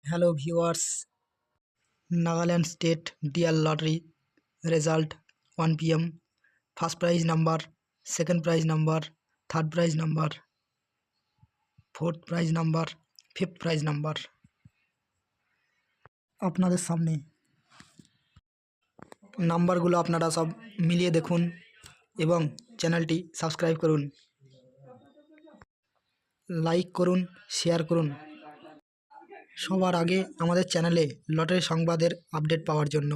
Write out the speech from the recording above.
Hello viewers, Nagaland state dear lottery result 1 PM, first prize number, second prize number, third prize number, fourth prize number, fifth prize number আপনাদের সামনে। নাম্বারগুলো আপনারা সব মিলিয়ে দেখুন এবং চ্যানেলটি সাবস্ক্রাইব করুন, লাইক করুন, শেয়ার করুন সবার আগে আমাদের চ্যানেলে লটারি সংবাদের আপডেট পাওয়ার জন্য।